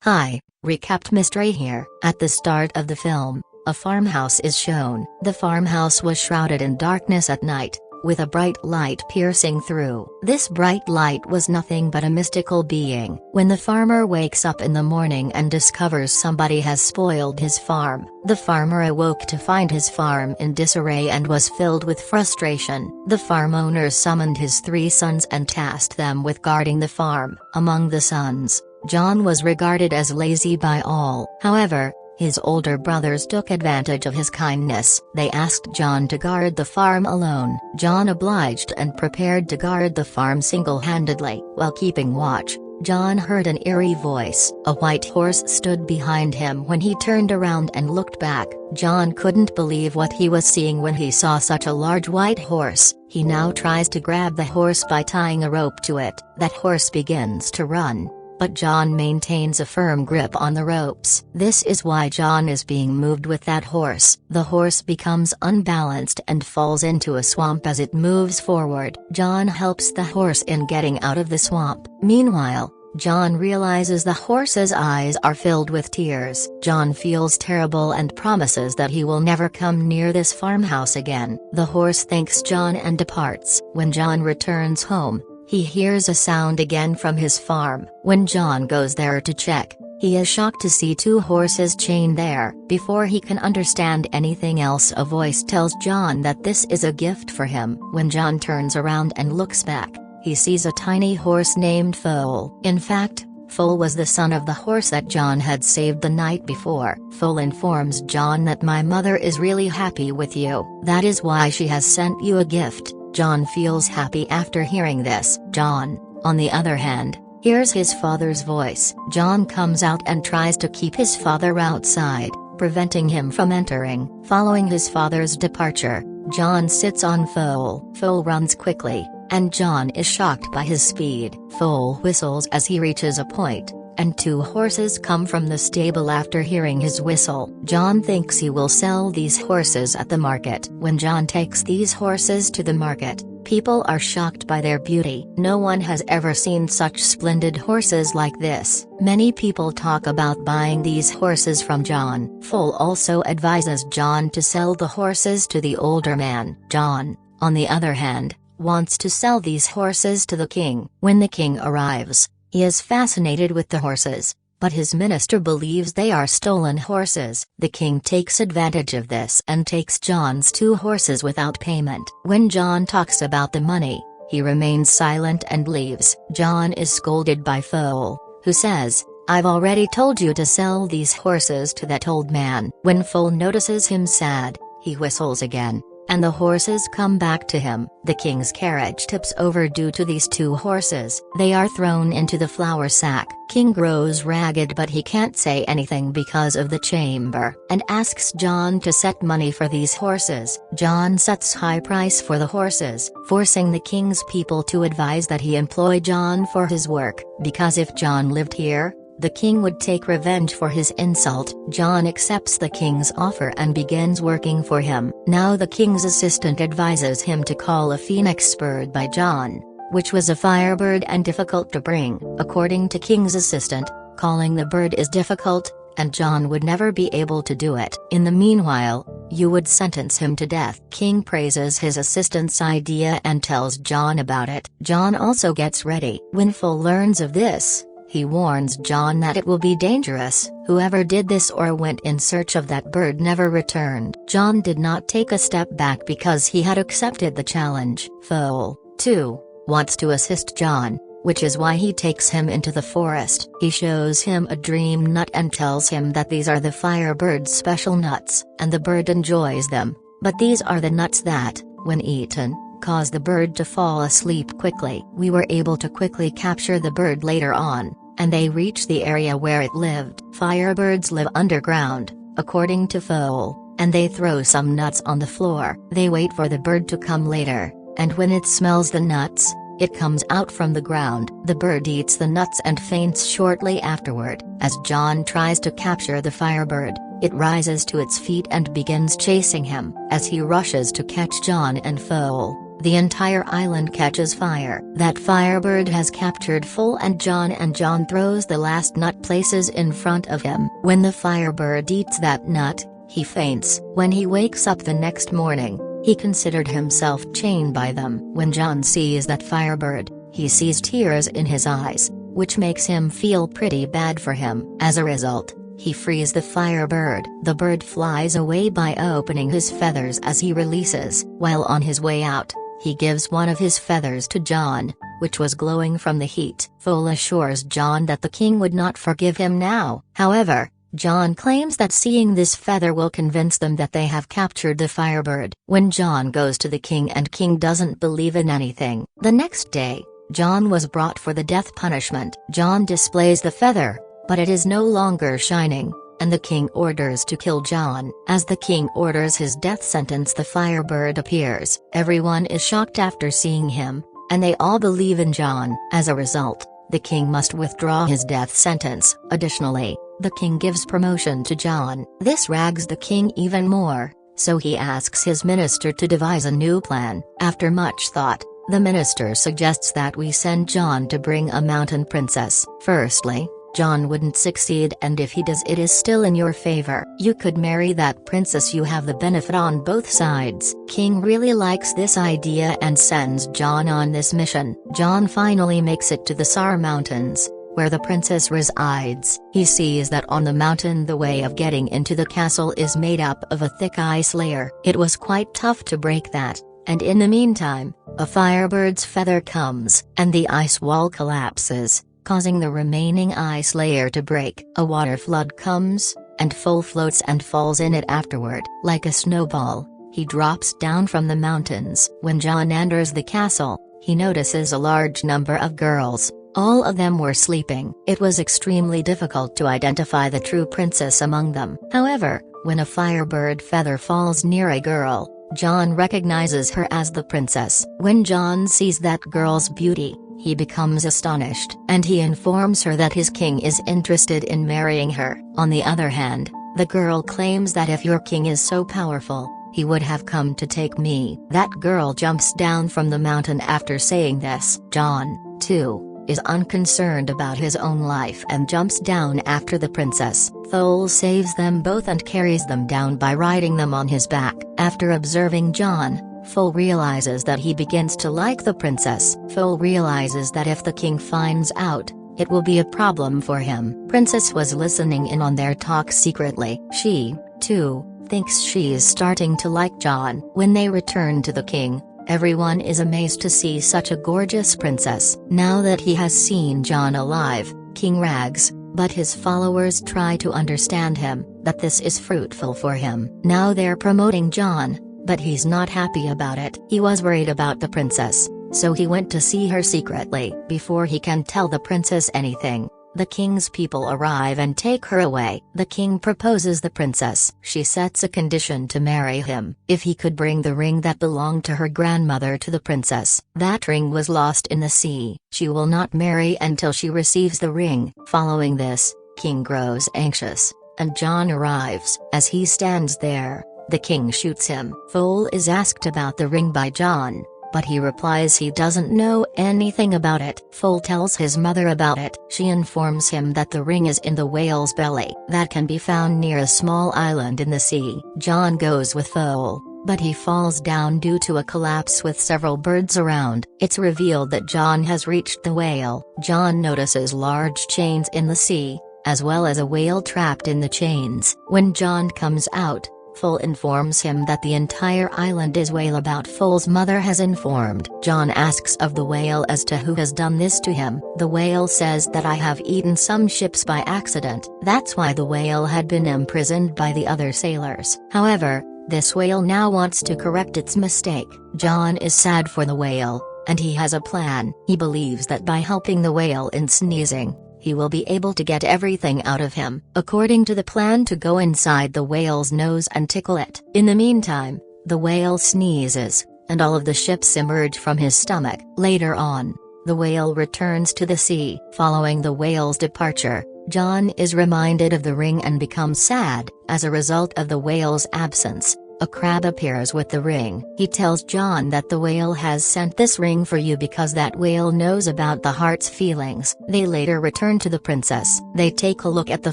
Hi, recapped mystery here. At the start of the film, a farmhouse is shown. The farmhouse was shrouded in darkness at night, with a bright light piercing through. This bright light was nothing but a mystical being. When the farmer wakes up in the morning and discovers somebody has spoiled his farm, the farmer awoke to find his farm in disarray and was filled with frustration. The farm owner summoned his 3 sons and tasked them with guarding the farm. Among the sons, John was regarded as lazy by all. However, his older brothers took advantage of his kindness. They asked John to guard the farm alone. John obliged and prepared to guard the farm single-handedly. While keeping watch, John heard an eerie voice. A white horse stood behind him. When he turned around and looked back, John couldn't believe what he was seeing when he saw such a large white horse. He now tries to grab the horse by tying a rope to it. That horse begins to run, but John maintains a firm grip on the ropes. This is why John is being moved with that horse. The horse becomes unbalanced and falls into a swamp as it moves forward. John helps the horse in getting out of the swamp. Meanwhile, John realizes the horse's eyes are filled with tears. John feels terrible and promises that he will never come near this farmhouse again. The horse thanks John and departs. When John returns home, he hears a sound again from his farm. When John goes there to check, he is shocked to see 2 horses chained there. Before he can understand anything else, a voice tells John that this is a gift for him. When John turns around and looks back, he sees a tiny horse named Foal. In fact, Foal was the son of the horse that John had saved the night before. Foal informs John that my mother is really happy with you. That is why she has sent you a gift. John feels happy after hearing this. John, on the other hand, hears his father's voice. John comes out and tries to keep his father outside, preventing him from entering. Following his father's departure, John sits on Foal. Foal runs quickly, and John is shocked by his speed. Foal whistles as he reaches a point, and 2 horses come from the stable after hearing his whistle. John thinks he will sell these horses at the market. When John takes these horses to the market, people are shocked by their beauty. No one has ever seen such splendid horses like this. Many people talk about buying these horses from John. Foal also advises John to sell the horses to the older man. John, on the other hand, wants to sell these horses to the king. When the king arrives, he is fascinated with the horses, but his minister believes they are stolen horses. The king takes advantage of this and takes John's 2 horses without payment. When John talks about the money, he remains silent and leaves. John is scolded by Foal, who says, "I've already told you to sell these horses to that old man." When Foal notices him sad, he whistles again, and the horses come back to him. The king's carriage tips over due to these 2 horses. They are thrown into the flour sack. King grows ragged, but he can't say anything because of the chamber, and asks John to set money for these horses. John sets high price for the horses, forcing the king's people to advise that he employ John for his work, because if John lived here, the king would take revenge for his insult. John accepts the king's offer and begins working for him. Now the king's assistant advises him to call a phoenix bird by John, which was a firebird and difficult to bring. According to king's assistant, calling the bird is difficult, and John would never be able to do it. In the meanwhile, you would sentence him to death. King praises his assistant's idea and tells John about it. John also gets ready. When Foal learns of this, he warns John that it will be dangerous. Whoever did this or went in search of that bird never returned. John did not take a step back because he had accepted the challenge. Foal, too, wants to assist John, which is why he takes him into the forest. He shows him a dream nut and tells him that these are the Firebird's special nuts, and the bird enjoys them, but these are the nuts that, when eaten, cause the bird to fall asleep quickly. We were able to quickly capture the bird later on, and they reached the area where it lived. Firebirds live underground, according to Foal, and they throw some nuts on the floor. They wait for the bird to come later, and when it smells the nuts, it comes out from the ground. The bird eats the nuts and faints shortly afterward. As John tries to capture the Firebird, it rises to its feet and begins chasing him. As he rushes to catch John and Foal, the entire island catches fire. That Firebird has captured Foal and John throws the last nut places in front of him. When the Firebird eats that nut, he faints. When he wakes up the next morning, he considered himself chained by them. When John sees that Firebird, he sees tears in his eyes, which makes him feel pretty bad for him. As a result, he frees the Firebird. The bird flies away by opening his feathers as he releases. While on his way out, he gives one of his feathers to John, which was glowing from the heat. Foal assures John that the king would not forgive him now. However, John claims that seeing this feather will convince them that they have captured the Firebird. When John goes to the king and king doesn't believe in anything. The next day, John was brought for the death punishment. John displays the feather, but it is no longer shining, and the king orders to kill John. As the king orders his death sentence, the Firebird appears. Everyone is shocked after seeing him, and they all believe in John. As a result, the king must withdraw his death sentence. Additionally, the king gives promotion to John. This rags the king even more, so he asks his minister to devise a new plan. After much thought, the minister suggests that we send John to bring a mountain princess. Firstly, John wouldn't succeed, and if he does, it is still in your favor. You could marry that princess, you have the benefit on both sides. King really likes this idea and sends John on this mission. John finally makes it to the Sar Mountains, where the princess resides. He sees that on the mountain the way of getting into the castle is made up of a thick ice layer. It was quite tough to break that, and in the meantime, a Firebird's feather comes, and the ice wall collapses, causing the remaining ice layer to break. A water flood comes, and Foal floats and falls in it afterward. Like a snowball, he drops down from the mountains. When John enters the castle, he notices a large number of girls. All of them were sleeping. It was extremely difficult to identify the true princess among them. However, when a Firebird feather falls near a girl, John recognizes her as the princess. When John sees that girl's beauty, he becomes astonished, and he informs her that his king is interested in marrying her. On the other hand, the girl claims that if your king is so powerful, he would have come to take me. That girl jumps down from the mountain after saying this. John, too, is unconcerned about his own life and jumps down after the princess. Foal saves them both and carries them down by riding them on his back. After observing John, Foal realizes that he begins to like the princess. Foal realizes that if the king finds out, it will be a problem for him. Princess was listening in on their talk secretly. She, too, thinks she is starting to like John. When they return to the king, everyone is amazed to see such a gorgeous princess. Now that he has seen John alive, King rags, but his followers try to understand him, that this is fruitful for him. Now they're promoting John, but he's not happy about it. He was worried about the princess, so he went to see her secretly. Before he can tell the princess anything, the king's people arrive and take her away. The king proposes the princess. She sets a condition to marry him. If he could bring the ring that belonged to her grandmother to the princess. That ring was lost in the sea. She will not marry until she receives the ring. Following this, King grows anxious, and John arrives. As he stands there, the king shoots him. Foal is asked about the ring by John, but he replies he doesn't know anything about it. Foal tells his mother about it. She informs him that the ring is in the whale's belly that can be found near a small island in the sea. John goes with Foal, but he falls down due to a collapse with several birds around. It's revealed that John has reached the whale. John notices large chains in the sea, as well as a whale trapped in the chains. When John comes out, Foal informs him that the entire island is whale. About Foal's mother has informed. John asks of the whale as to who has done this to him. The whale says that I have eaten some ships by accident. That's why the whale had been imprisoned by the other sailors. However, this whale now wants to correct its mistake. John is sad for the whale, and he has a plan. He believes that by helping the whale in sneezing, he will be able to get everything out of him. According to the plan, to go inside the whale's nose and tickle it. In the meantime, the whale sneezes, and all of the ships emerge from his stomach. Later on, the whale returns to the sea. Following the whale's departure, John is reminded of the ring and becomes sad. As a result of the whale's absence, a crab appears with the ring. He tells John that the whale has sent this ring for you because that whale knows about the heart's feelings. They later return to the princess. They take a look at the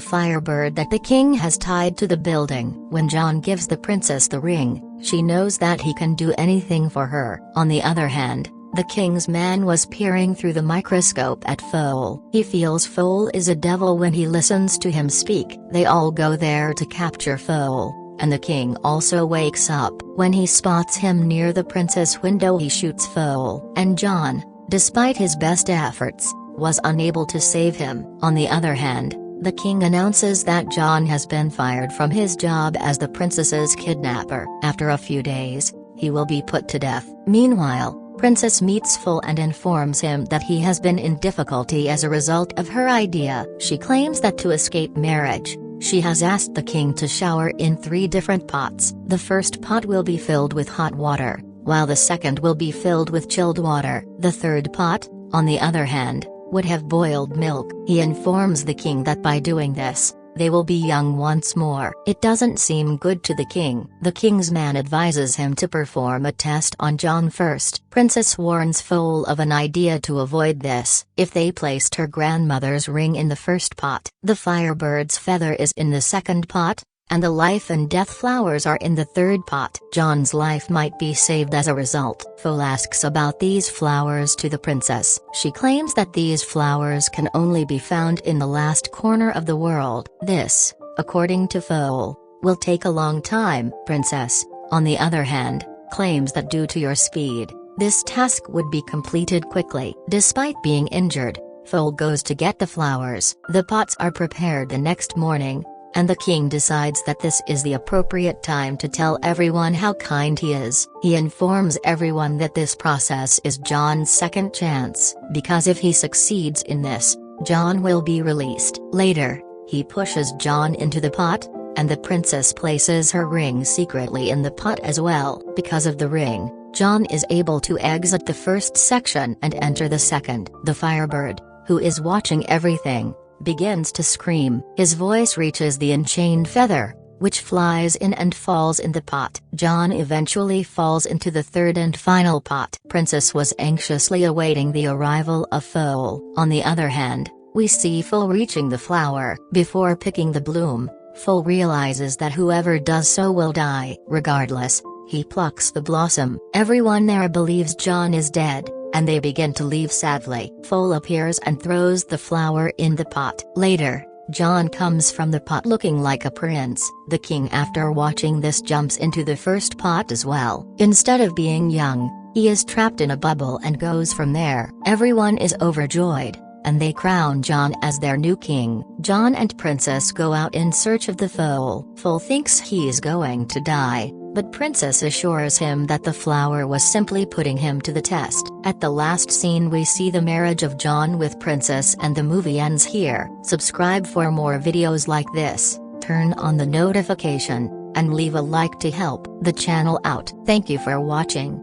Firebird that the king has tied to the building. When John gives the princess the ring, she knows that he can do anything for her. On the other hand, the king's man was peering through the microscope at Foal. He feels Foal is a devil when he listens to him speak. They all go there to capture Foal, and the king also wakes up. When he spots him near the princess' window, he shoots Foal. And John, despite his best efforts, was unable to save him. On the other hand, the king announces that John has been fired from his job as the princess's kidnapper. After a few days, he will be put to death. Meanwhile, Princess meets Foal and informs him that he has been in difficulty as a result of her idea. She claims that to escape marriage, she has asked the king to shower in 3 different pots. The first pot will be filled with hot water, while the second will be filled with chilled water. The third pot, on the other hand, would have boiled milk. He informs the king that by doing this, they will be young once more. It doesn't seem good to the king. The king's man advises him to perform a test on John first. Princess warns Foal of an idea to avoid this. If they placed her grandmother's ring in the first pot, the Firebird's feather is in the second pot, and the life and death flowers are in the third pot. John's life might be saved as a result. Foal asks about these flowers to the princess. She claims that these flowers can only be found in the last corner of the world. This, according to Foal, will take a long time. Princess, on the other hand, claims that due to your speed, this task would be completed quickly. Despite being injured, Foal goes to get the flowers. The pots are prepared the next morning, and the king decides that this is the appropriate time to tell everyone how kind he is. He informs everyone that this process is John's second chance, because if he succeeds in this, John will be released. Later, he pushes John into the pot, and the princess places her ring secretly in the pot as well. Because of the ring, John is able to exit the first section and enter the second. The Firebird, who is watching everything, begins to scream. His voice reaches the enchained feather, which flies in and falls in the pot. John eventually falls into the third and final pot. Princess was anxiously awaiting the arrival of Foal. On the other hand, we see Foal reaching the flower. Before picking the bloom, Foal realizes that whoever does so will die. Regardless, he plucks the blossom. Everyone there believes John is dead, and they begin to leave sadly. Foal appears and throws the flower in the pot. Later, John comes from the pot looking like a prince. The king, after watching this, jumps into the first pot as well. Instead of being young, he is trapped in a bubble and goes from there. Everyone is overjoyed, and they crown John as their new king. John and Princess go out in search of the Foal. Foal thinks he is going to die, but Princess assures him that the flower was simply putting him to the test. At the last scene we see the marriage of John with Princess, and the movie ends here. Subscribe for more videos like this, turn on the notification, and leave a like to help the channel out. Thank you for watching.